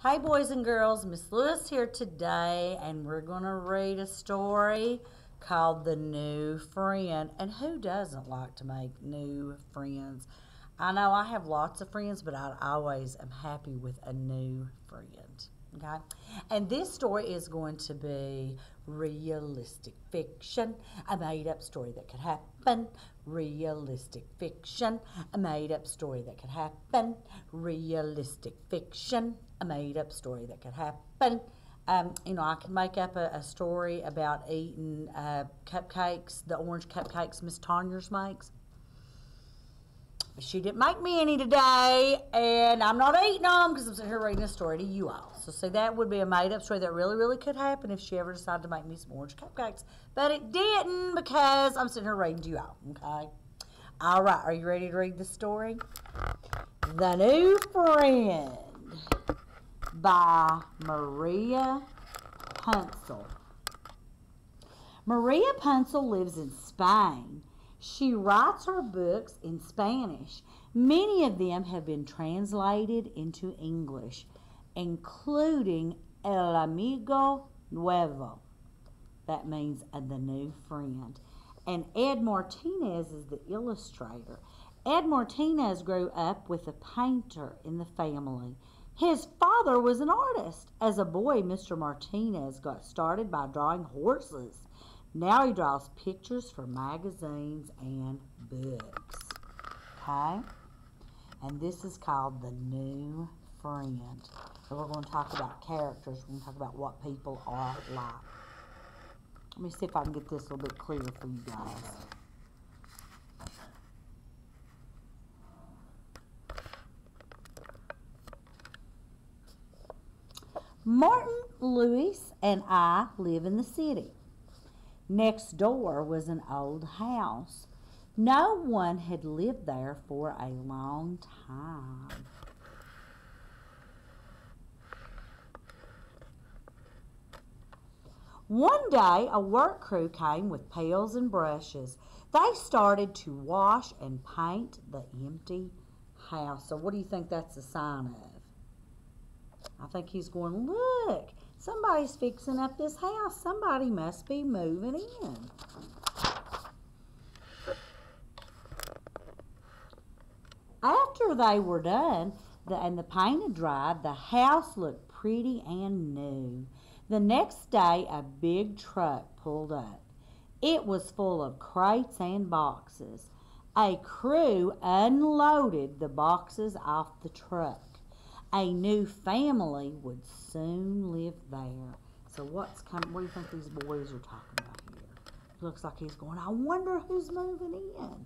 Hey boys and girls, Miss Lewis here today, and we're going to read a story called The New Friend. And who doesn't like to make new friends? I know I have lots of friends, but I always am happy with a new friend. Okay? And this story is going to be realistic fiction, a made up story that could happen. Realistic fiction, a made up story that could happen. Realistic fiction, a made up story that could happen. I can make up a story about eating cupcakes, the orange cupcakes Miss Tonyers makes. She didn't make me any today, and I'm not eating them because I'm sitting here reading a story to you all. So, see, that would be a made-up story that really, really could happen if she ever decided to make me some orange cupcakes. But it didn't because I'm sitting here reading to you all, okay? All right, are you ready to read the story? The New Friend by Maria Puncel. Maria Puncel lives in Spain. She writes her books in Spanish. Many of them have been translated into English, including El Amigo Nuevo. That means the new friend. And Ed Martinez is the illustrator. Ed Martinez grew up with a painter in the family. His father was an artist. As a boy, Mr. Martinez got started by drawing horses. Now he draws pictures for magazines and books. Okay? And this is called The New Friend. So we're going to talk about characters. We're going to talk about what people are like. Let me see if I can get this a little bit clearer for you guys. Martin, Louis, and I live in the city. Next door was an old house. No one had lived there for a long time. One day, a work crew came with pails and brushes. They started to wash and paint the empty house. So what do you think that's a sign of? I think he's going, look, somebody's fixing up this house. Somebody must be moving in. After they were done and the paint had dried, the house looked pretty and new. The next day, a big truck pulled up. It was full of crates and boxes. A crew unloaded the boxes off the truck. A new family would soon live there. So what's coming? What do you think these boys are talking about here? It looks like he's going, I wonder who's moving in.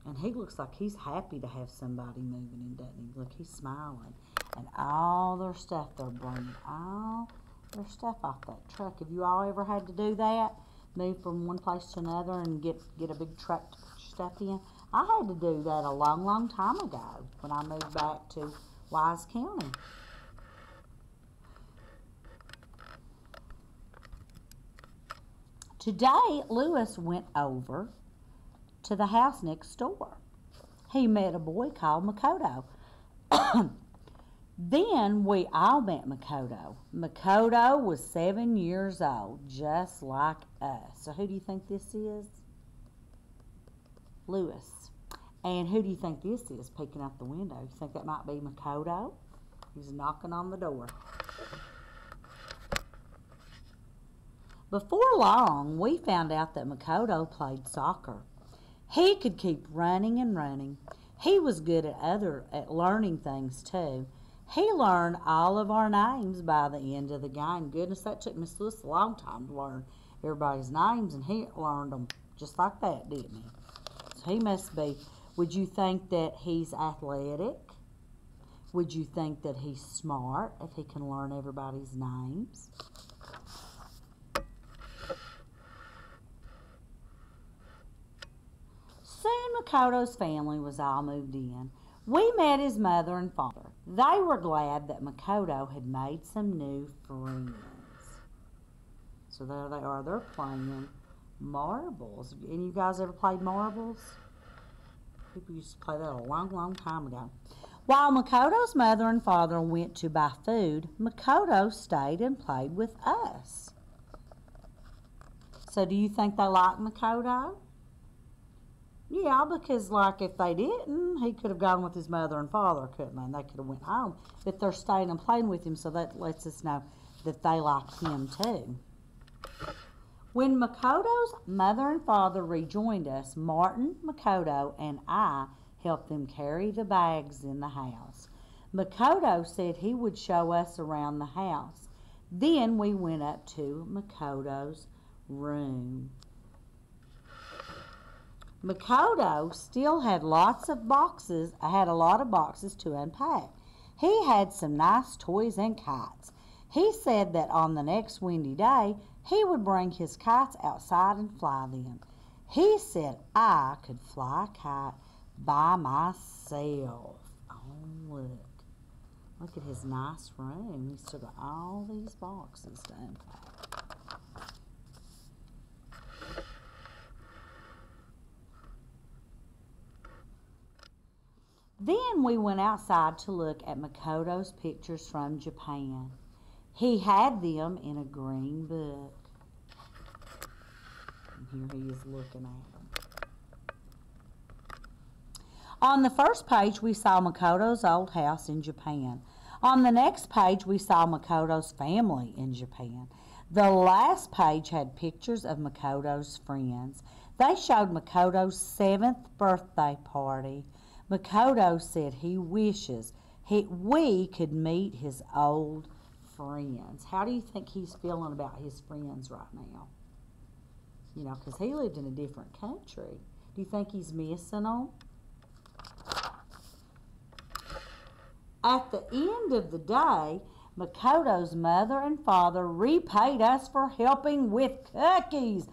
And he looks like he's happy to have somebody moving in, doesn't he? Look, he's smiling. And all their stuff, they're bringing all their stuff off that truck. Have you all ever had to do that? Move from one place to another and get a big truck to put your stuff in? I had to do that a long, long time ago when I moved back to Wise County. Today, Louis went over to the house next door. He met a boy called Makoto. Then we all met Makoto. Makoto was 7 years old, just like us. So who do you think this is? Louis. And who do you think this is peeking out the window? You think that might be Makoto? He's knocking on the door. Before long, we found out that Makoto played soccer. He could keep running and running. He was good at learning things too. He learned all of our names by the end of the game. Goodness, that took Miss Lewis a long time to learn everybody's names, and he learned them just like that, didn't he? So he must be. Would you think that he's athletic? Would you think that he's smart if he can learn everybody's names? Soon Makoto's family was all moved in. We met his mother and father. They were glad that Makoto had made some new friends. So there they are. They're playing marbles. Any of you guys ever played marbles? People used to play that a long, long time ago. While Makoto's mother and father went to buy food, Makoto stayed and played with us. So do you think they like Makoto? Yeah, because like if they didn't, he could have gone with his mother and father, couldn't they? And they could have went home. But they're staying and playing with him, so that lets us know that they like him too. When Makoto's mother and father rejoined us, Martin, Makoto, and I helped them carry the bags in the house. Makoto said he would show us around the house. Then we went up to Makoto's room. Makoto still had lots of boxes, had a lot of boxes to unpack. He had some nice toys and kites. He said that on the next windy day, he would bring his kites outside and fly them. He said I could fly a kite by myself. Oh, look. Look at his nice room. He's still got all these boxes to unpack. Then we went outside to look at Makoto's pictures from Japan. He had them in a green book. And here he is looking at them. On the first page, we saw Makoto's old house in Japan. On the next page, we saw Makoto's family in Japan. The last page had pictures of Makoto's friends. They showed Makoto's 7th birthday party. Makoto said he wishes we could meet his old friends. How do you think he's feeling about his friends right now? You know, because he lived in a different country. Do you think he's missing them? At the end of the day, Makoto's mother and father repaid us for helping with cookies.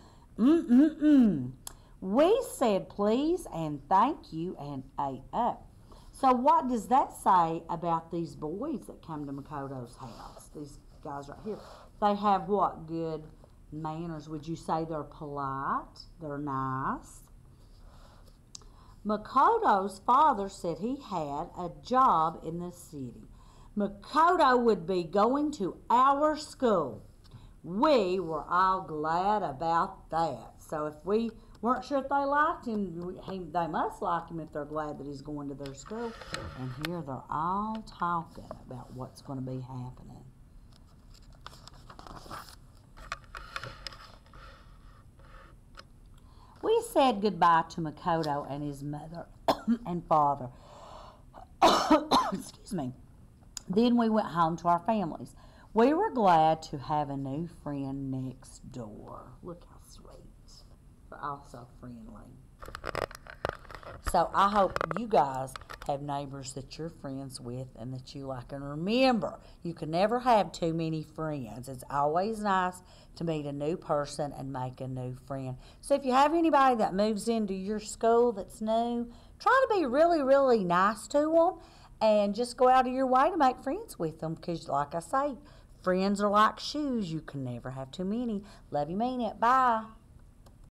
We said please and thank you and ate up. So what does that say about these boys that come to Makoto's house? These guys right here. They have what good manners? Would you say they're polite? They're nice? Makoto's father said he had a job in the city. Makoto would be going to our school. We were all glad about that. So if we weren't sure if they liked him, they must like him if they're glad that he's going to their school. And here they're all talking about what's going to be happening. We said goodbye to Makoto and his mother and father. Excuse me. Then we went home to our families. We were glad to have a new friend next door. Look how sweet. But also friendly. So I hope you guys have neighbors that you're friends with and that you like. And remember, you can never have too many friends. It's always nice to meet a new person and make a new friend. So if you have anybody that moves into your school that's new, try to be really, really nice to them and just go out of your way to make friends with them. Because like I say, friends are like shoes. You can never have too many. Love you, mean it. Bye.